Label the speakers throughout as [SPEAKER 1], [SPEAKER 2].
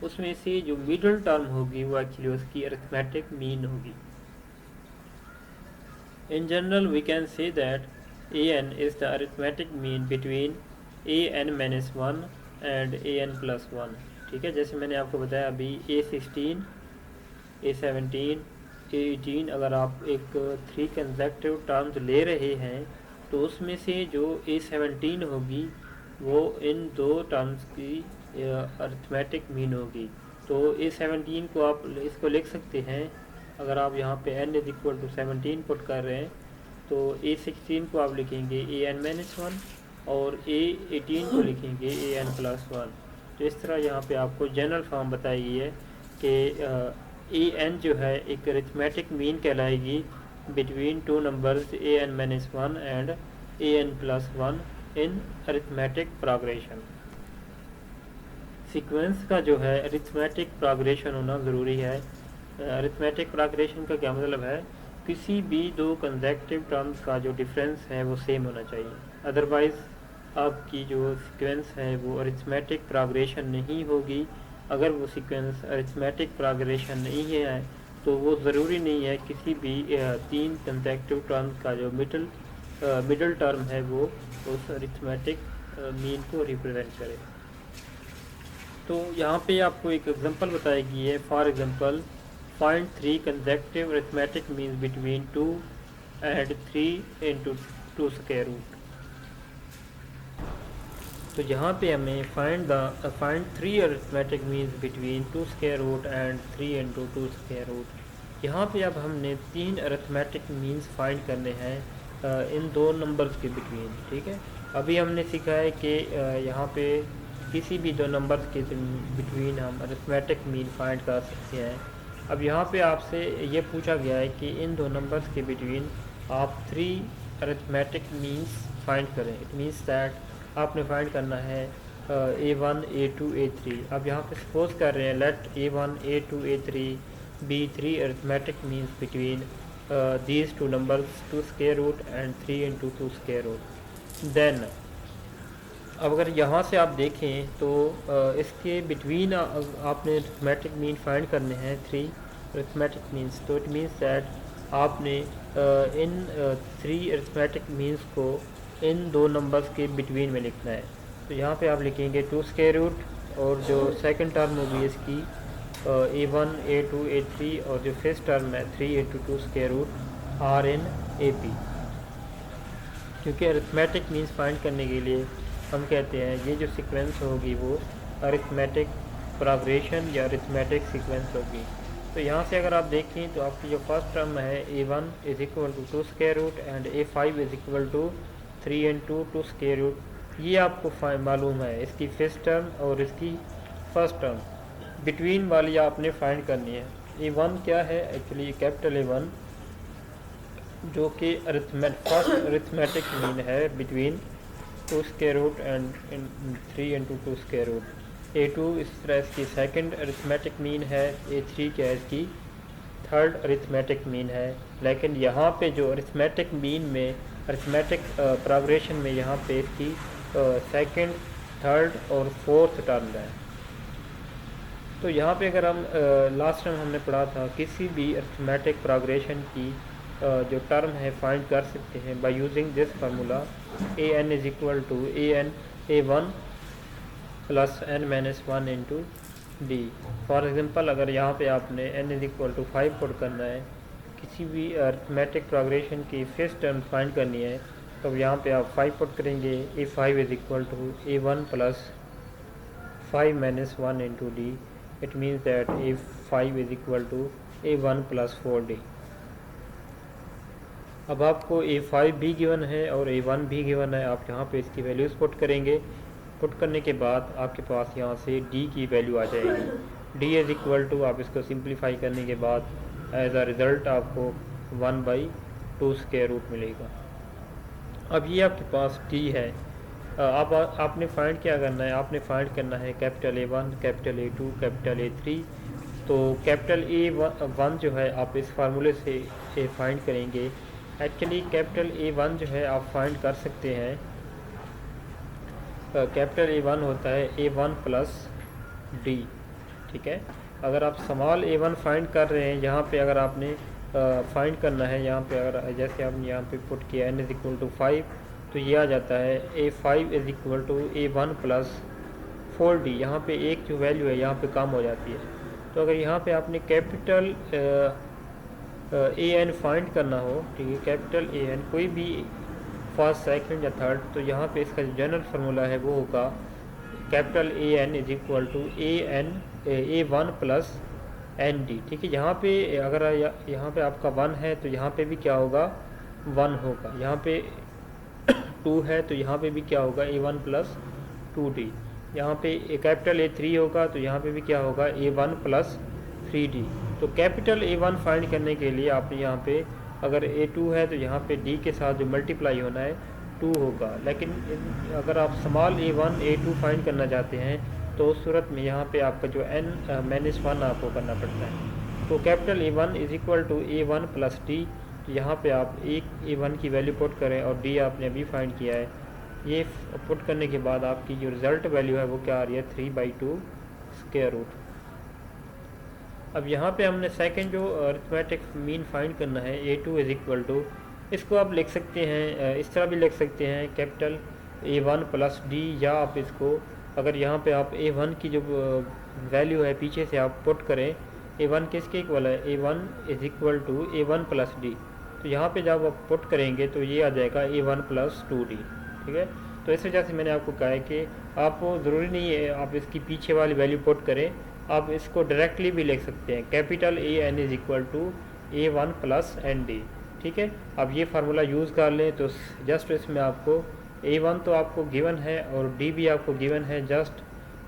[SPEAKER 1] उसमें से जो मिडिल टर्म होगी वो एक्चुअली उसकी अरिथमेटिक मीन होगी। In general, we can say that an is the arithmetic mean between an minus 1 and an plus 1। ठीक है, जैसे मैंने आपको बताया अभी a16, a17, a18, अगर आप एक 3 कंसेक्टिव टर्म्स ले रहे हैं तो उसमें से जो a17 होगी वो इन दो टर्म्स की अरिथमेटिक मीन होगी। तो a17 को आप इसको लिख सकते हैं, अगर आप यहाँ पे n is equal to 17 put कर रहे हैं तो a16 को आप लिखेंगे an-1 और a18 को लिखेंगे an+1। तो इस तरह यहाँ पे आपको जनरल फॉर्म बताई गई है कि an जो है एक अरिथमेटिक मीन कहलाएगी between two numbers an-1 and an+1 in arithmetic progression. Sequence का जो है अरिथमेटिक प्रोग्रेशन होना ज़रूरी है। अरिथमेटिक प्रोग्रेशन का क्या मतलब है, किसी भी दो कंसेक्टिव टर्म्स का जो डिफरेंस है वो सेम होना चाहिए, अदरवाइज़ आपकी जो सीक्वेंस है वो अरिथमेटिक प्रोग्रेशन नहीं होगी। अगर वो सीक्वेंस अरिथमेटिक प्रोग्रेशन नहीं है तो वो ज़रूरी नहीं है किसी भी तीन कंसेक्टिव टर्म्स का जो मिडल टर्म है वो उस अरिथमेटिक मीन को रिप्रेजेंट करे। तो यहाँ पे आपको एक एग्जांपल बताई गई है, for example find 3 consecutive arithmetic means between 2 and 3 into 2 square root. तो यहाँ पे हमें find 3 arithmetic means between 2 square root and 3 into 2 square root. यहाँ पे अब हमने 3 अरिथमेटिक मीन्स फाइंड करने हैं इन दो नंबर्स के बिटवीन। ठीक है, अभी हमने सीखा है कि यहाँ पे किसी भी दो नंबर्स के बिटवीन हम अरिथमेटिक मीन फाइंड कर सकते हैं। अब यहाँ पे आपसे ये पूछा गया है कि इन दो नंबर्स के बिटवीन आप 3 अरिथमेटिक मीन्स फाइंड करें। इट मीन्स दैट आपने फाइंड करना है a1, a2, a3। अब यहाँ पे सपोज कर रहे हैं let a1, a2, a3 be 3 arithmetic means between these two numbers 2 square root and 3 into 2 square root। Then अब अगर यहाँ से आप देखें तो इसके बिटवीन आपने अरिथमेटिक मीन फाइंड करने हैं 3 अरिथमेटिक मीन्स। तो इट मीन्स दैट आपने इन 3 अरिथमेटिक मीन्स को इन दो नंबर्स के बिटवीन में लिखना है। तो यहाँ पे आप लिखेंगे 2 स्क्वायर रूट और जो सेकंड टर्म होगी इसकी a1, a2, a3 और जो फर्स्ट टर्म है 3 into 2 square root are in AP। क्योंकि अरिथमेटिक मीन्स फाइंड करने के लिए हम कहते हैं ये जो सीक्वेंस होगी वो अरिथमेटिक प्रोग्रेशन या अरिथमेटिक सीक्वेंस होगी। तो यहाँ से अगर आप देखें तो आपकी जो फर्स्ट टर्म है a1 is equal to 2 square root and a5 is equal to 3 into 2 square root, ये आपको मालूम है इसकी फर्स्ट टर्म और इसकी फर्स्ट टर्म बिटवीन वाली आपने फाइंड करनी है। a1 क्या है, एक्चुअली कैपिटल A1 जो कि फर्स्ट अरिथमेटिक मीन है between 2 square root and 3 into 2 square root. a2 इस तरह इसकी सेकंड अरिथमेटिक मीन है, a3 क्या है इसकी थर्ड अरिथमेटिक मीन है। लेकिन यहाँ पे जो अरिथमेटिक मीन में अरिथमेटिक प्रोग्रेशन में यहाँ पे इसकी सेकंड, थर्ड और फोर्थ टर्म है। तो यहाँ पे अगर हम लास्ट टाइम हमने पढ़ा था किसी भी अरिथमेटिक प्रोग्रेशन की जो टर्म है फाइंड कर सकते हैं by using this formula an is equal to a1 plus n-1 into d। For example अगर यहाँ पे आपने n is equal to 5 put करना है, किसी भी अरिथमेटिक प्रोग्रेशन की फर्स्ट टर्म फाइंड करनी है, तो यहाँ पे आप 5 पुट करेंगे a5 is equal to a1 plus 5-1 into d। It means that a5 is equal to a1 plus 4d। अब आपको a5 भी गिवन है और a1 भी गिवन है, आप यहाँ पे इसकी वैल्यूज़ पुट करेंगे। पुट करने के बाद आपके पास यहाँ से d की वैल्यू आ जाएगी। d इज़ इक्वल टू, आप इसको सिंप्लीफाई करने के बाद एज अ रिज़ल्ट आपको 1/2 स्क्वायर रूट मिलेगा। अब ये आपके पास d है। आपने फाइंड क्या करना है, आपने फाइंड करना है capital A1, capital A2, capital A3। तो कैपिटल A1 जो है आप इस फार्मूले से फाइंड करेंगे। एक्चुअली कैपिटल A1 जो है आप फाइंड कर सकते हैं, कैपिटल A1 होता है A1 प्लस D। ठीक है। अगर आप स्मॉल a1 फाइंड कर रहे हैं, यहाँ पे अगर आपने फाइंड करना है, यहाँ पे अगर जैसे आपने यहाँ पे पुट किया n इज इक्वल टू 5, तो ये आ जाता है a5 is equal to a1 plus 4d। यहाँ पे एक जो वैल्यू है यहाँ पे कम हो जाती है। तो अगर यहाँ पे आपने कैपिटल ए एन फाइंड करना हो, ठीक है, कैपिटल ए एन कोई भी फर्स्ट सेकंड या थर्ड, तो यहाँ पे इसका जो जनरल फार्मूला है वो होगा capital A N is equal to a1 plus N D. ठीक है, यहाँ पे अगर यहाँ पे आपका 1 है तो यहाँ पे भी क्या होगा, 1 होगा। यहाँ पे 2 है तो यहाँ पे भी क्या होगा, a1 प्लस 2d। यहाँ पे कैपिटल A3 होगा तो यहाँ पे भी क्या होगा, a1 प्लस 3d। तो कैपिटल A1 फाइंड करने के लिए आपने यहाँ पे अगर A2 है तो यहाँ पे d के साथ जो मल्टीप्लाई होना है 2 होगा। लेकिन अगर आप स्मॉल a1 a2 फाइंड करना चाहते हैं तो उस सूरत में यहाँ पे आपका जो n-1 आपको करना पड़ता है। तो capital A1 is equal to a1 plus D. यहाँ पे आप एक a1 की वैल्यू पुट करें और d आपने अभी फाइंड किया है, ये पुट करने के बाद आपकी जो रिज़ल्ट वैल्यू है वो क्या आ रही है, 3/2 स्क्वायर रूट। अब यहाँ पे हमने सेकंड जो अरिथमेटिक मीन फाइंड करना है, a2 इज इक्वल टू, इसको आप लिख सकते हैं इस तरह भी लिख सकते हैं कैपिटल a1 प्लस डी, या आप इसको अगर यहाँ पे आप a1 की जो वैल्यू है पीछे से आप पुट करें, a1 किसके इक्वल है, a1 is equal to a1 plus D. तो यहाँ पे जब आप पुट करेंगे तो ये आ जाएगा a1 प्लस 2d। ठीक है, तो इस वजह से मैंने आपको कहा है कि आप ज़रूरी नहीं है आप इसकी पीछे वाली वैल्यू पुट करें, आप इसको डायरेक्टली भी लिख सकते हैं, capital A N is equal to a1 plus N D. ठीक है, अब ये फार्मूला यूज़ कर लें तो जस्ट इसमें आपको a1 तो आपको गिवन है और d भी आपको गिवन है, जस्ट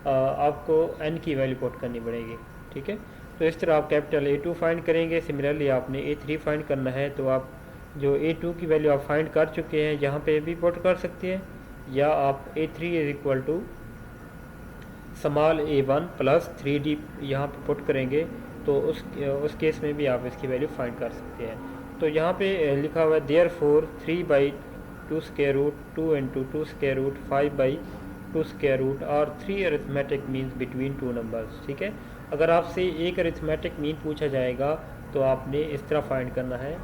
[SPEAKER 1] आपको n की वैल्यू पुट करनी पड़ेगी। ठीक है, तो इस तरह आप कैपिटल A2 फाइंड करेंगे। सिमिलरली आपने A3 फाइंड करना है तो आप जो A2 की वैल्यू आप फाइंड कर चुके हैं यहाँ पे भी पुट कर सकते हैं, या आप A3 is equal to small a1 plus 3d यहाँ पे पुट करेंगे तो उस केस में भी आप इसकी वैल्यू फाइंड कर सकते हैं। तो यहाँ पे लिखा हुआ है therefore 3/2 square root 2 into 2 square root 5/2 square root और 3 अरिथमेटिक मीन्स बिटवीन 2 नंबर्स। ठीक है, अगर आपसे एक अरिथमेटिक मीन पूछा जाएगा तो आपने इस तरह फाइंड करना है,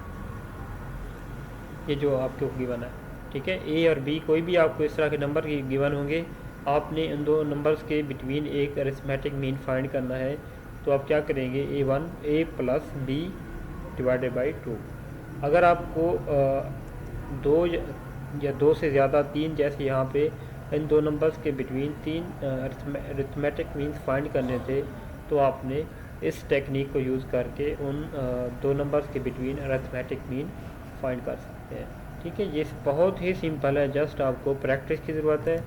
[SPEAKER 1] ये जो आपको गिवन है। ठीक है, ए और बी कोई भी आपको इस तरह के नंबर की गिवन होंगे, आपने इन दो नंबर्स के बिटवीन एक अरिथमेटिक मीन फाइंड करना है। तो आप क्या करेंगे, a plus B divided by 2। अगर आपको 2 या 2 से ज़्यादा 3 जैसे यहाँ पे इन दो नंबर्स के बिटवीन 3 अरिथमेटिक मीन्स फाइंड करने थे तो आपने इस टेक्निक को यूज़ करके उन 2 नंबर्स के बिटवीन अरिथमेटिक मीन फाइंड कर सकते हैं। ठीक है, ये बहुत ही सिंपल है, जस्ट आपको प्रैक्टिस की ज़रूरत है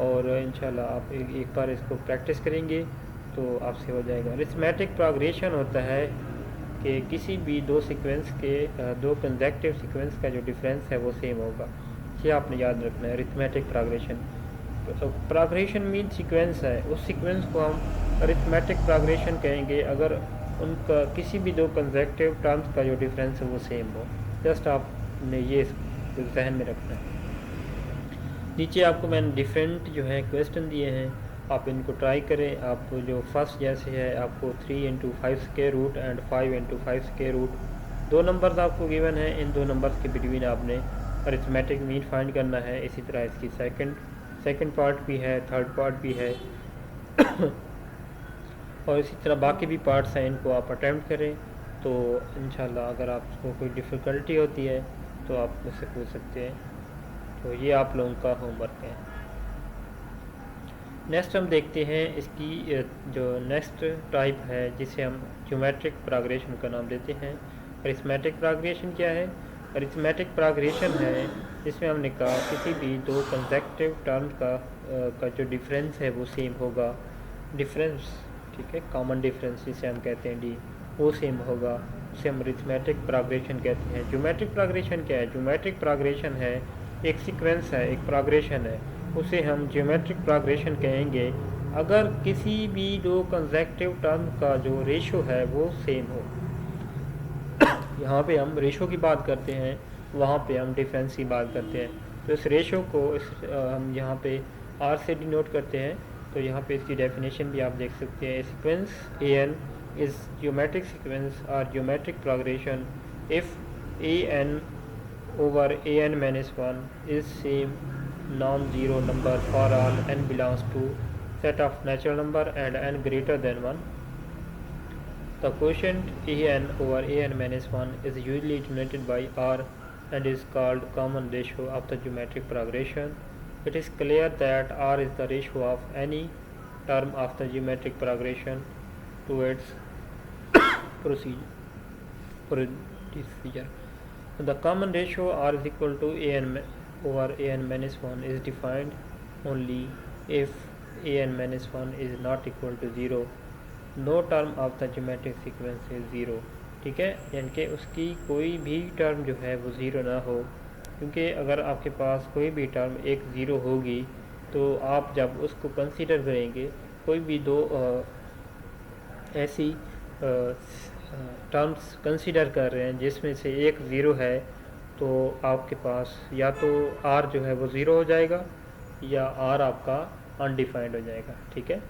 [SPEAKER 1] और इंशाल्लाह आप एक बार इसको प्रैक्टिस करेंगे तो आपसे हो जाएगा। अरिथमेटिक प्रोग्रेशन होता है कि किसी भी दो सीक्वेंस के दो कंसेक्टिव सीक्वेंस का जो डिफरेंस है वो सेम होगा, ये आपने याद रखना है। Arithmetic progression, progression mean sequence है, उस सीक्वेंस को हम अरिथमेटिक प्रोग्रेशन कहेंगे अगर उनका किसी भी दो कंसेक्टिव टर्म्स का जो डिफरेंस है वो सेम हो। जस्ट आपने ये जहन में रखना है। नीचे आपको मैंने डिफरेंट जो है क्वेश्चन दिए हैं, आप इनको ट्राई करें। आप जो फर्स्ट जैसे है आपको 3 into 5 square root and 5 into 5 square root, दो नंबर्स आपको गिवन है, इन दो नंबर्स के बिटवीन आपने अरिथमेटिक मीन फाइंड करना है। इसी तरह इसकी सेकंड पार्ट भी है, थर्ड पार्ट भी है और इसी तरह बाकी भी पार्ट्स हैं, इनको आप अटैम्प्ट करें तो इंशाल्लाह अगर आपको कोई डिफ़िकल्टी होती है तो आप मुझसे पूछ सकते हैं। तो ये आप लोगों का होमवर्क है। नेक्स्ट हम देखते हैं इसकी जो नेक्स्ट टाइप है जिसे हम ज्योमेट्रिक प्रोग्रेशन का नाम देते हैं। अरिथमेटिक प्रोग्रेशन क्या है? अरिथमेटिक प्रोग्रेशन है जिसमें हमने कहा किसी भी दो कंसेक्टिव टर्म का जो डिफरेंस है वो सेम होगा, डिफरेंस, ठीक है, कॉमन डिफरेंस जिसे हम कहते हैं डी, वो सेम होगा, उसे हम अरिथमेटिक प्रोग्रेशन कहते हैं। ज्योमेट्रिक प्रोग्रेशन क्या है? ज्योमेट्रिक प्रोग्रेशन है एक सीक्वेंस है, एक प्रोग्रेशन है, उसे हम ज्योमेट्रिक प्रोग्रेशन कहेंगे अगर किसी भी दो कंसेक्टिव टर्म का जो रेशो है वो सेम हो। यहाँ पे हम रेशो की बात करते हैं, वहाँ पे हम डिफरेंस की बात करते हैं। तो इस रेशो को हम यहाँ पे आर से डिनोट करते हैं, तो यहाँ पे इसकी डेफिनेशन भी आप देख सकते हैं। Sequence A N is geometric sequence और geometric progression if A N over an minus 1 is same non-zero number for all n belongs to set of natural number and n greater than 1. The quotient an over an minus 1 is usually denoted by r and is called common ratio of the geometric progression. It is clear that r is the ratio of any term of the geometric progression to its procedure. The common ratio r is equal to an over an minus 1 is defined only if an minus 1 is not equal to 0. No term of the geometric sequence is 0. ठीक है, यानी कि उसकी कोई भी term जो है वो ज़ीरो ना हो, क्योंकि अगर आपके पास कोई भी टर्म एक ज़ीरो होगी तो आप जब उसको कंसीडर करेंगे, कोई भी दो ऐसी टर्म्स कंसीडर कर रहे हैं जिसमें से एक ज़ीरो है, तो आपके पास या तो आर जो है वो ज़ीरो हो जाएगा या आर आपका अनडिफाइंड हो जाएगा। ठीक है।